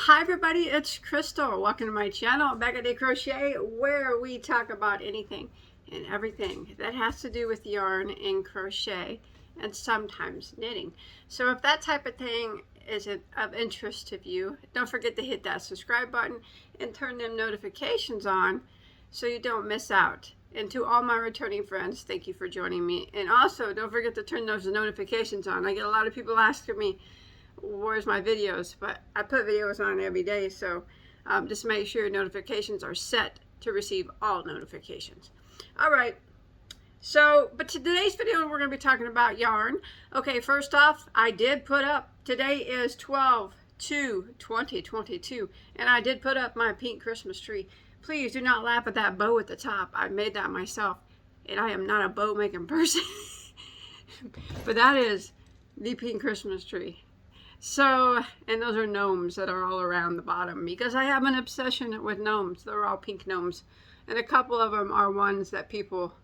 Hi everybody, it's Crystal. Welcome to my channel, Bagoday Crochet, where we talk about anything and everything that has to do with yarn and crochet and sometimes knitting. So if that type of thing is of interest to you, don't forget to hit that subscribe button and turn them notifications on so you don't miss out. And to all my returning friends, thank you for joining me. And also, don't forget to turn those notifications on. I get a lot of people asking me, where's my videos? But I put videos on every day, so just make sure your notifications are set to receive all notifications. All right, so but today's video we're going to be talking about yarn. Okay, first off, I did put up, today is 12/2/2022, and I did put up my pink Christmas tree. Please do not laugh at that bow at the top. I made that myself, and I am not a bow making person. But that is the pink Christmas tree. So, and those are gnomes that are all around the bottom because I have an obsession with gnomes. They're all pink gnomes. And a couple of them are ones that people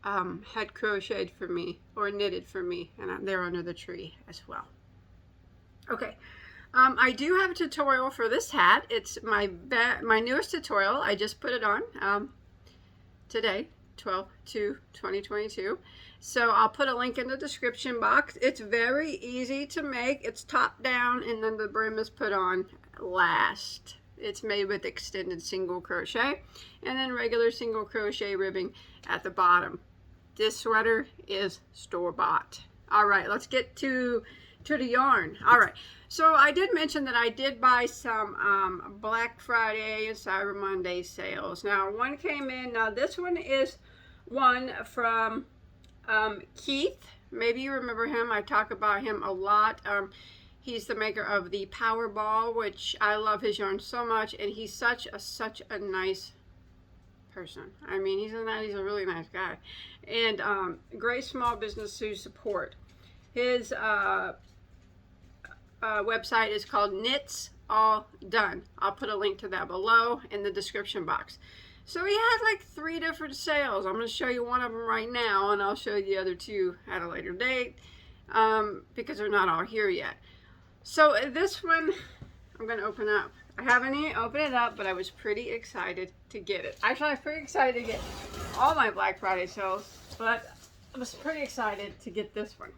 had crocheted for me or knitted for me. And they're under the tree as well. Okay. I do have a tutorial for this hat. It's my newest tutorial. I just put it on today, 12/2/2022. So I'll put a link in the description box. It's very easy to make. It's top down and then the brim is put on last. It's made with extended single crochet and then regular single crochet ribbing at the bottom. This sweater is store-bought. All right, let's get to the yarn. All right, so I did mention that I did buy some Black Friday and Cyber Monday sales. Now one came in. Now this one is one from Keith. Maybe you remember him. I talk about him a lot. He's the maker of the Power Ball, which I love his yarn so much, and he's such a nice person. I mean, he's a really nice guy, and great small business to support. His website is called Knits All Done. I'll put a link to that below in the description box. So he had like 3 different sales. I'm going to show you one of them right now, and I'll show you the other 2 at a later date because they're not all here yet. So this one I'm going to open up. I haven't even opened it up, but I was pretty excited to get it. Actually, I was pretty excited to get all my Black Friday sales, but I was pretty excited to get this one.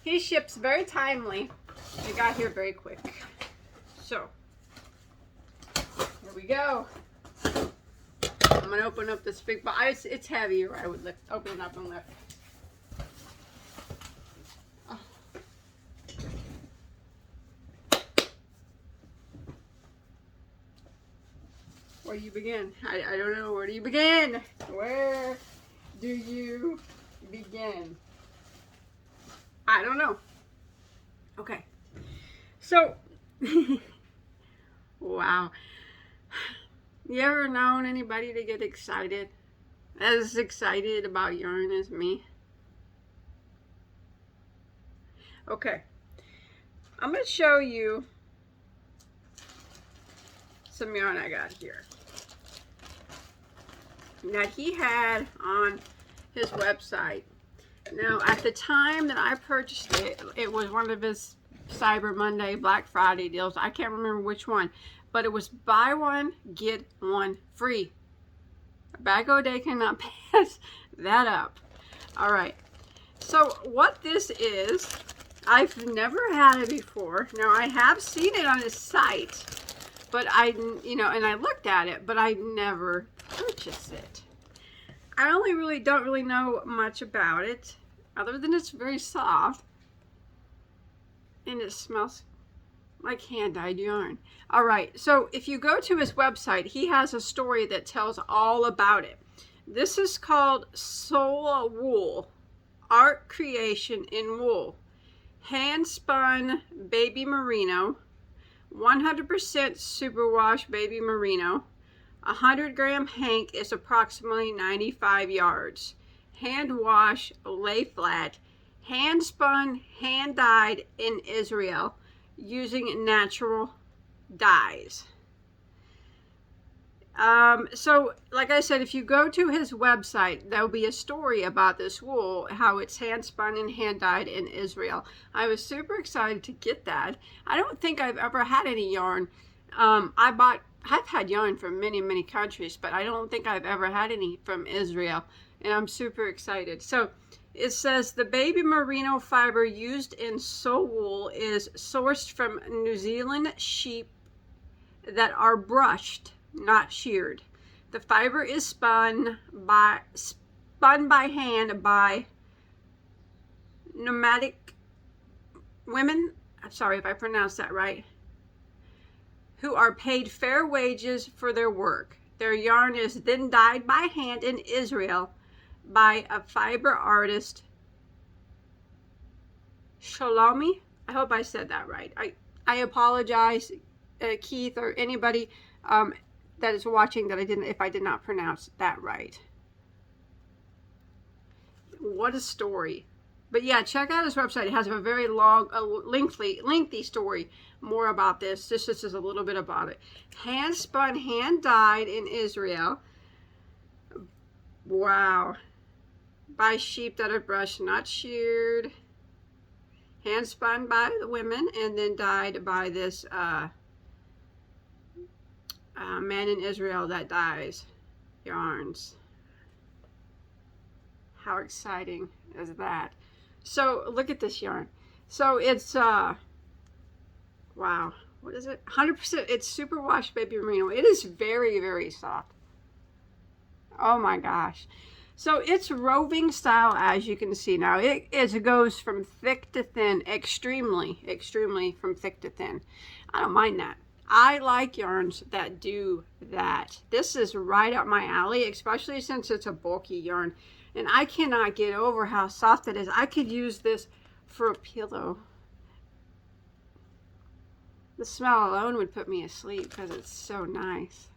He ships very timely. It got here very quick. So here we go. I'm going to open up this big box. It's heavier. I would open it up and lift. Oh. Where do you begin? I don't know. Where do you begin? Where do you begin? I don't know. Okay. So, wow. You ever known anybody to get excited? As excited about yarn as me? Okay. I'm going to show you some yarn I got here that he had on his website. Now, at the time that I purchased it, it was one of his Cyber Monday, Black Friday deals. I can't remember which one. But it was buy one, get one free. Bagoday cannot pass that up. All right. So what this is, I've never had it before. Now I have seen it on his site, but and I looked at it, but I never purchased it. I don't really know much about it, other than it's very soft and it smells like hand-dyed yarn. All right, so if you go to his website, he has a story that tells all about it. This is called Soul Wool, Art Creation in Wool, hand-spun baby merino, 100% superwash baby merino. 100-gram hank is approximately 95 yards. Hand wash, lay flat, hand spun, hand dyed in Israel using natural dyes. So like I said, if you go to his website, there'll be a story about this wool, how it's hand spun and hand dyed in Israel. I was super excited to get that. I don't think I've ever had any yarn. I've had yarn from many countries, but I don't think I've ever had any from Israel, and I'm super excited. So it says the baby merino fiber used in sew wool is sourced from New Zealand sheep that are brushed, not sheared. The fiber is spun by hand by nomadic women. I'm sorry if I pronounced that right. Who are paid fair wages for their work. Their yarn is then dyed by hand in Israel by a fiber artist, Shalomi. I hope I said that right. I apologize, Keith, or anybody that is watching, that if I did not pronounce that right. What a story. But yeah, check out his website. It has a very long, lengthy story more about this. This is a little bit about it. Hand spun, hand dyed in Israel. Wow. By sheep that are brushed, not sheared. Hand spun by the women and then dyed by this man in Israel that dyes yarns. How exciting is that? So look at this yarn. So it's wow, what is it? 100%. It's superwash baby merino. It is very soft. Oh my gosh. So it's roving style, as you can see. Now it goes from thick to thin, extremely from thick to thin. I don't mind that. I like yarns that do that. This is right up my alley, especially since it's a bulky yarn. And I cannot get over how soft it is. I could use this for a pillow. The smell alone would put me asleep because it's so nice.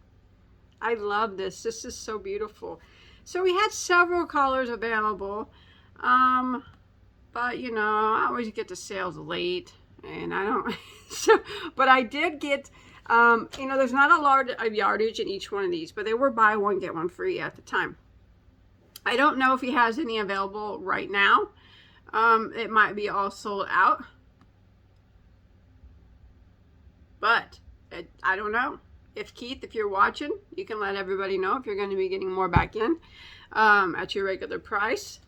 I love this. This is so beautiful. So we had several colors available. But you know, I always get the sales late. And I don't... but I did get... you know, there's not a large yardage in each one of these. But they were buy one, get one free at the time. I don't know if he has any available right now. It might be all sold out. But I don't know. If Keith, if you're watching, you can let everybody know if you're going to be getting more back in at your regular price.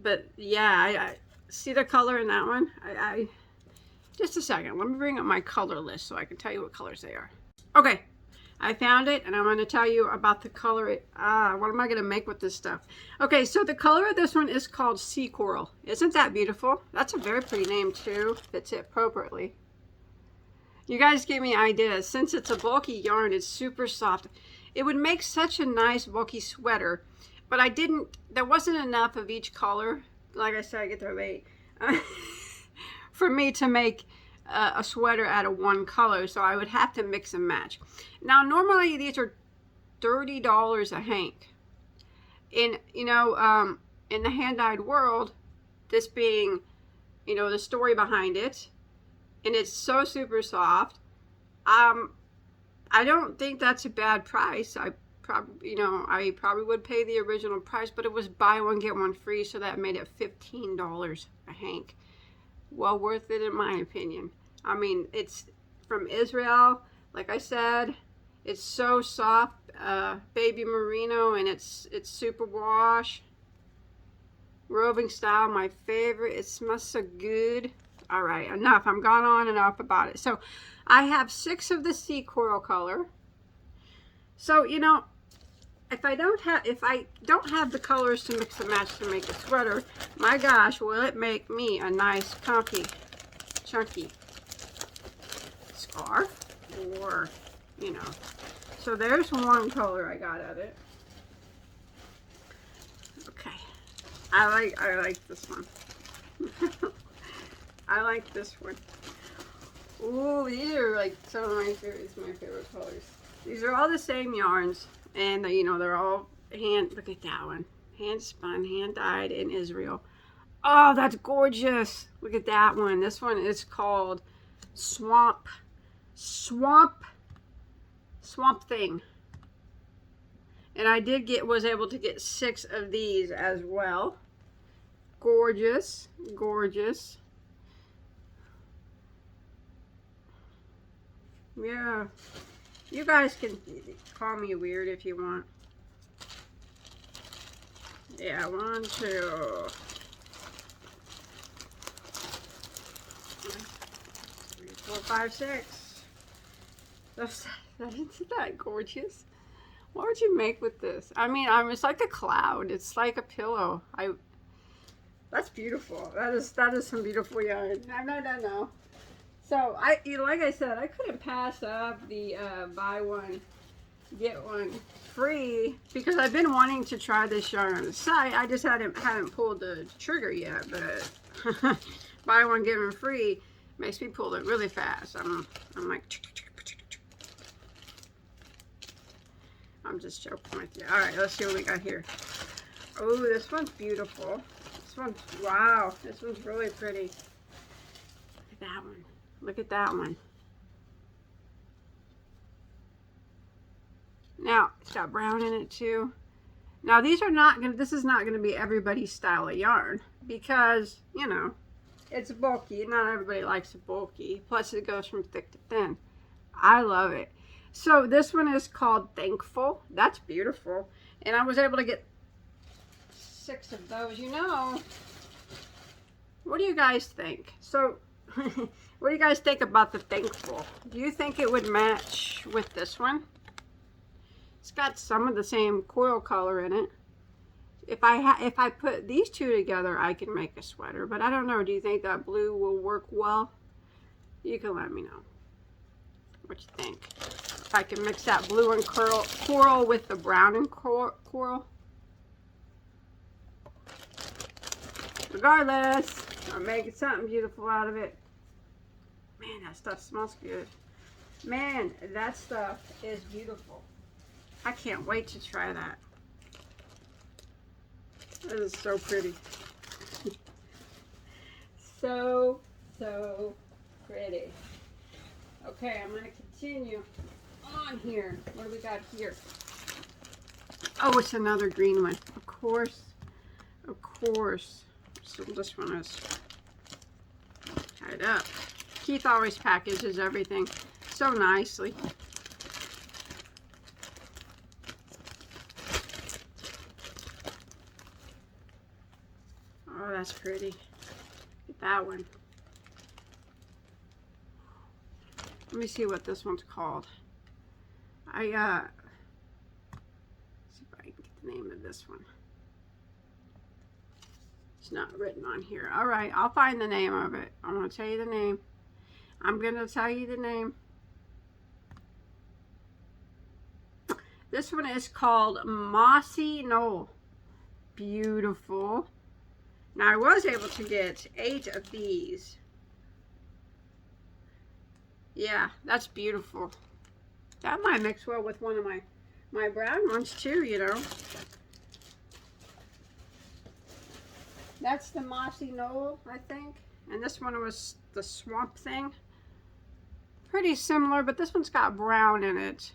But yeah, I see the color in that one. Just a second. Let me bring up my color list so I can tell you what colors they are. Okay. I found it, and I'm going to tell you about the color. What am I going to make with this stuff? Okay, so the color of this one is called Sea Coral. Isn't that beautiful? That's a very pretty name, too. Fits it appropriately. You guys gave me ideas. Since it's a bulky yarn, it's super soft. It would make such a nice bulky sweater, but there wasn't enough of each color. Like I said, I get there late. For me to make a sweater out of one color, so I would have to mix and match. Now normally these are $30 a hank. In in the hand-dyed world, this being the story behind it, and it's so super soft, I don't think that's a bad price. I probably would pay the original price, but it was buy one get one free, so that made it $15 a hank. Well worth it in my opinion. I mean, it's from Israel, like I said. It's so soft, baby merino, and it's super wash. Roving style, my favorite. It smells so good. All right, enough. I'm gone on enough about it. So I have 6 of the sea coral color. So if I don't have the colors to mix and match to make a sweater, my gosh, will it make me a nice, comfy, chunky scarf, or So there's one color I got of it. Okay, I like this one. I like this one. Ooh, these are like some of my favorite colors. These are all the same yarns, and they're all look at that one. Hand spun, hand dyed in Israel. Oh, that's gorgeous. Look at that one. This one is called Swamp Swamp Thing. And I was able to get 6 of these as well. Gorgeous, gorgeous. Yeah. You guys can call me weird if you want. Yeah, 1, 2, 3, 4, 5, 6. Isn't that gorgeous? What would you make with this? I mean, it's like a cloud. It's like a pillow. That's beautiful. That is some beautiful yarn. No. So like I said, I couldn't pass up the buy one get one free because I've been wanting to try this yarn on the site. I just hadn't pulled the trigger yet. But buy one get one free makes me pull it really fast. I'm like. I'm just joking with you. All right, let's see what we got here. Oh, this one's beautiful. This one's, wow, this one's really pretty. Look at that one. Look at that one. Now, it's got brown in it too. Now, this is not going to be everybody's style of yarn because, you know, it's bulky. Not everybody likes it bulky. Plus, it goes from thick to thin. I love it. So this one is called Thankful. That's beautiful. And I was able to get 6 of those. You know, what do you guys think? So, what do you guys think about the Thankful? Do you think it would match with this one? It's got some of the same coil color in it. If I put these two together, I can make a sweater. But I don't know. Do you think that blue will work well? You can let me know what you think. If I can mix that blue and coral with the brown and coral. Regardless, I'm making something beautiful out of it. Man, that stuff smells good. Man, that stuff is beautiful. I can't wait to try that. This is so pretty. So pretty. Okay, I'm going to continue on here. What do we got here? Oh, it's another green one. Of course. So this one is tied up. Keith always packages everything so nicely. Oh, that's pretty. Look at that one. Let me see what this one's called. See if I can get the name of this one. It's not written on here. All right, I'll find the name of it. I'm going to tell you the name. I'm going to tell you the name. This one is called Mossy Knoll. Beautiful. Now, I was able to get 8 of these. Yeah, that's beautiful. That might mix well with one of my brown ones too, you know. That's the Mossy Knoll, I think. And this one was the Swamp Thing. Pretty similar, but this one's got brown in it.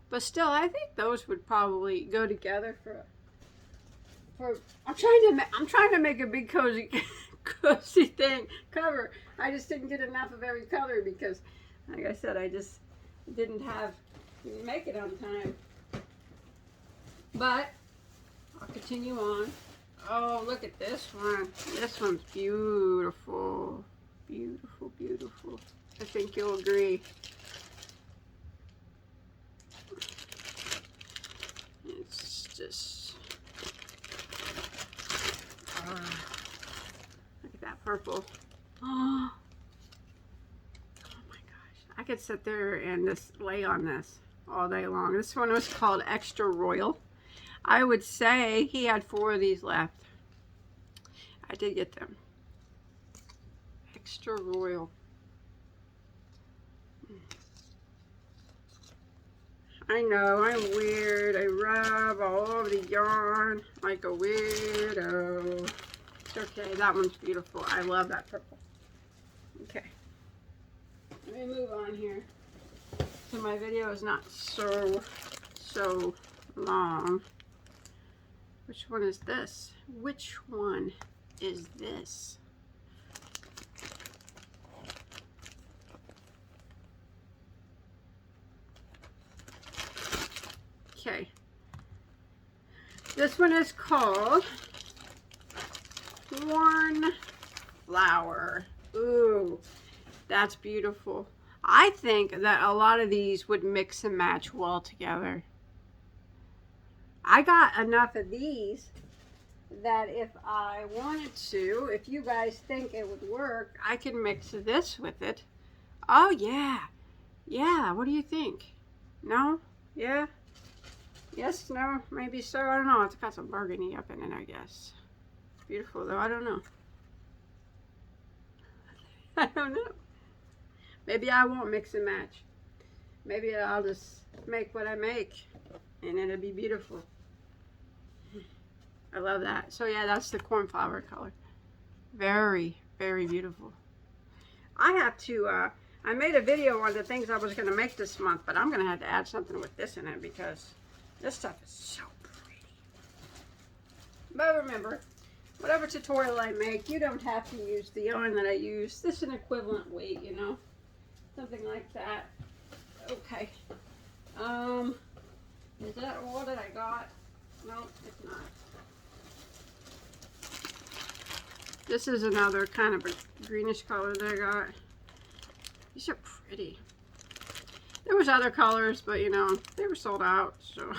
But still, I think those would probably go together for I'm trying to make a big cozy thing cover. I just didn't get enough of every color because, like I said, I just didn't make it on time. But I'll continue on. Oh, look at this one. This one's beautiful. Beautiful, beautiful. I think you'll agree. It's just... look at that purple. Oh my gosh. I could sit there and just lay on this all day long. This one was called Extra Royal. I would say he had 4 of these left. I did get them. Extra Royal. I know, I'm weird. I rub all over the yarn like a weirdo. It's okay, that one's beautiful. I love that purple. Okay. Let me move on here. so my video is not so long. Which one is this? Which one is this? Okay. This one is called Cornflower. Ooh, that's beautiful. I think that a lot of these would mix and match well together. I got enough of these that if I wanted to, if you guys think it would work, I could mix this with it. Oh yeah. Yeah, what do you think? No? Yeah? Yes, no, maybe so. I don't know. It's got some burgundy up in it, I guess. Beautiful though, I don't know. I don't know. Maybe I won't mix and match. Maybe I'll just make what I make and it'll be beautiful. I love that. So yeah, that's the cornflower color. Very, very beautiful. I have to, I made a video on the things I was going to make this month, but I'm going to have to add something with this in it because this stuff is so pretty. But remember, whatever tutorial I make, you don't have to use the yarn that I use. This is an equivalent weight, you know, something like that. Okay. Is that all that I got? No, it's not. This is another kind of a greenish color that I got. These are pretty. There was other colors, but you know, they were sold out, so.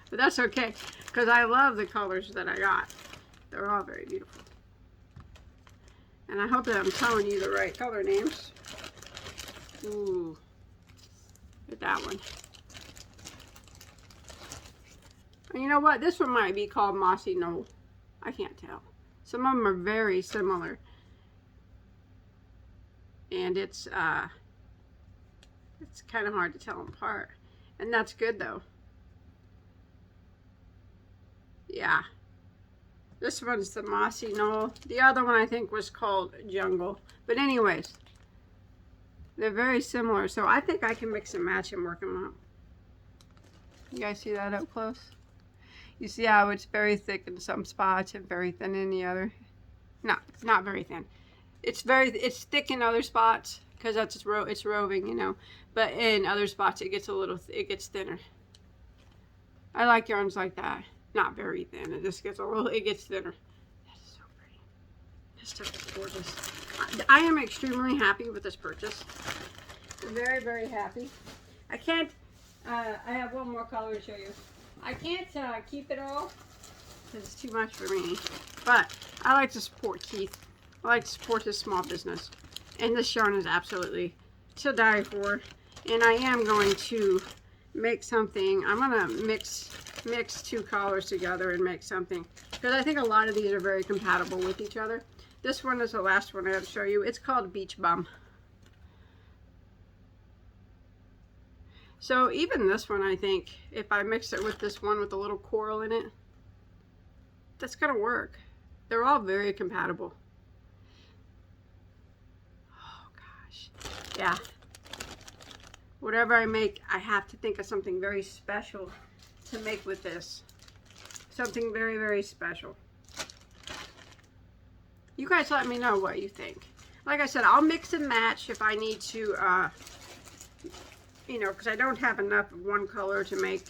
But that's okay, because I love the colors that I got. They're all very beautiful. And I hope that I'm telling you the right color names. Ooh, look at that one. And you know what? This one might be called Mossy Knoll. I can't tell. Some of them are very similar. And it's kind of hard to tell them apart. And that's good though. Yeah. This one's the Mossy Knoll. The other one I think was called Jungle. But anyways, they're very similar. So I think I can mix and match and work them out. You guys see that up close? You see how it's very thick in some spots and very thin in the other? No, it's not very thin. It's thick in other spots because it's roving, you know. But in other spots it gets thinner. I like yarns like that. Not very thin. It just gets it gets thinner. That's so pretty. This stuff is gorgeous. I am extremely happy with this purchase. Very, very happy. I can't. I have one more color to show you. I can't keep it all because it's too much for me. But I like to support Keith. I like to support his small business. And this yarn is absolutely to die for. And I am going to make something. I'm going to mix two colors together and make something. Because I think a lot of these are very compatible with each other. This one is the last one I have to show you. It's called Beach Bum. So even this one, I think, if I mix it with this one with a little coral in it, that's going to work. They're all very compatible. Oh, gosh. Yeah. Whatever I make, I have to think of something very special to make with this. Something very, very special. You guys let me know what you think. Like I said, I'll mix and match if I need to, you know, because I don't have enough of one color to make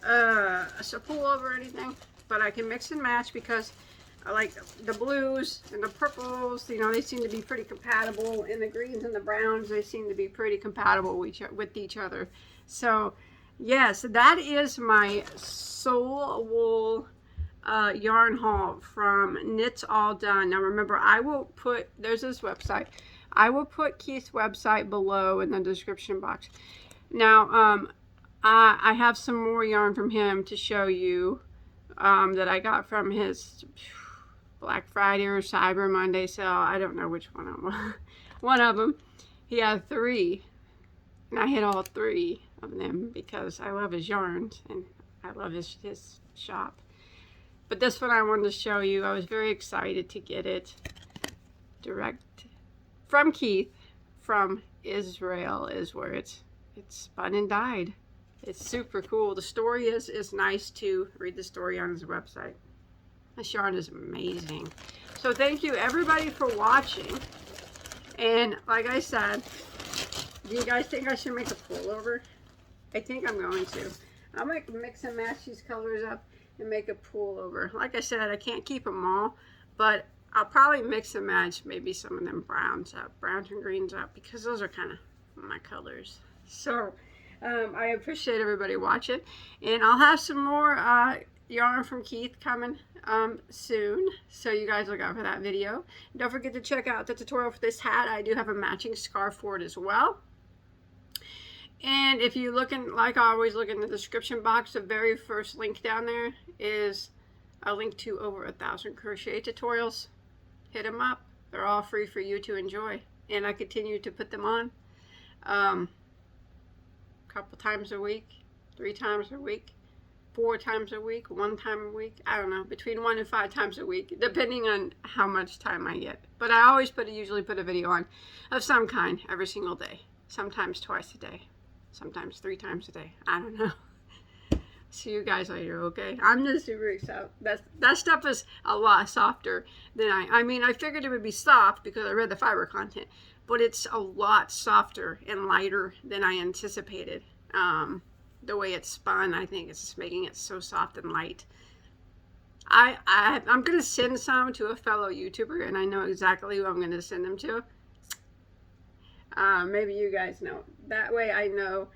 a pullover or anything. But I can mix and match because I like the blues and the purples. You know, they seem to be pretty compatible. And the greens and the browns, they seem to be pretty compatible with each other. So, yes, that is my Soul Wool yarn haul from Knits All Done. Now, remember, I will put, there's this website. I will put Keith's website below in the description box. Now, I have some more yarn from him to show you that I got from his Black Friday or Cyber Monday sale. I don't know which one it was. One of them. He had 3. And I hit all 3 of them because I love his yarns and I love his shop. But this one I wanted to show you. I was very excited to get it direct from Keith from Israel is where it's spun and dyed. It's super cool. The story is nice too. Read the story on his website. This yarn is amazing. So thank you everybody for watching. And like I said, do you guys think I should make a pullover? I think I'm going to. I might mix and match these colors up and make a pullover. Like I said, I can't keep them all, but I'll probably mix and match maybe some of them browns and greens up, because those are kind of my colors. So I appreciate everybody watching, and I'll have some more yarn from Keith coming soon, so you guys look out for that video. Don't forget to check out the tutorial for this hat. I do have a matching scarf for it as well. And if you're looking, like I always look in the description box, the very first link down there is a link to over 1,000 crochet tutorials. Hit them up. They're all free for you to enjoy. And I continue to put them on a couple times a week, 3 times a week, 4 times a week, 1 time a week. I don't know, between 1 and 5 times a week, depending on how much time I get. But I always usually put a video on of some kind every single day. Sometimes twice a day. Sometimes 3 times a day. I don't know. See you guys later, okay? I'm just super excited. That stuff is a lot softer than I mean, I figured it would be soft because I read the fiber content, but it's a lot softer and lighter than I anticipated. The way it's spun, I think it's just making it so soft and light. I'm going to send some to a fellow YouTuber, and I know exactly who I'm going to send them to. Maybe you guys know. That way I know.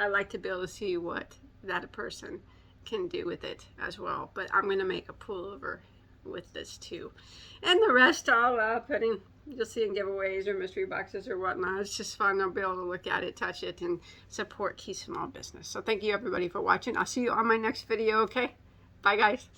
I like to be able to see what that person can do with it as well. But I'm going to make a pullover with this too. And the rest I'll putting, you'll see in giveaways or mystery boxes or whatnot. It's just fun. I'll be able to look at it, touch it, and support Keith's small business. So thank you everybody for watching. I'll see you on my next video, okay? Bye guys.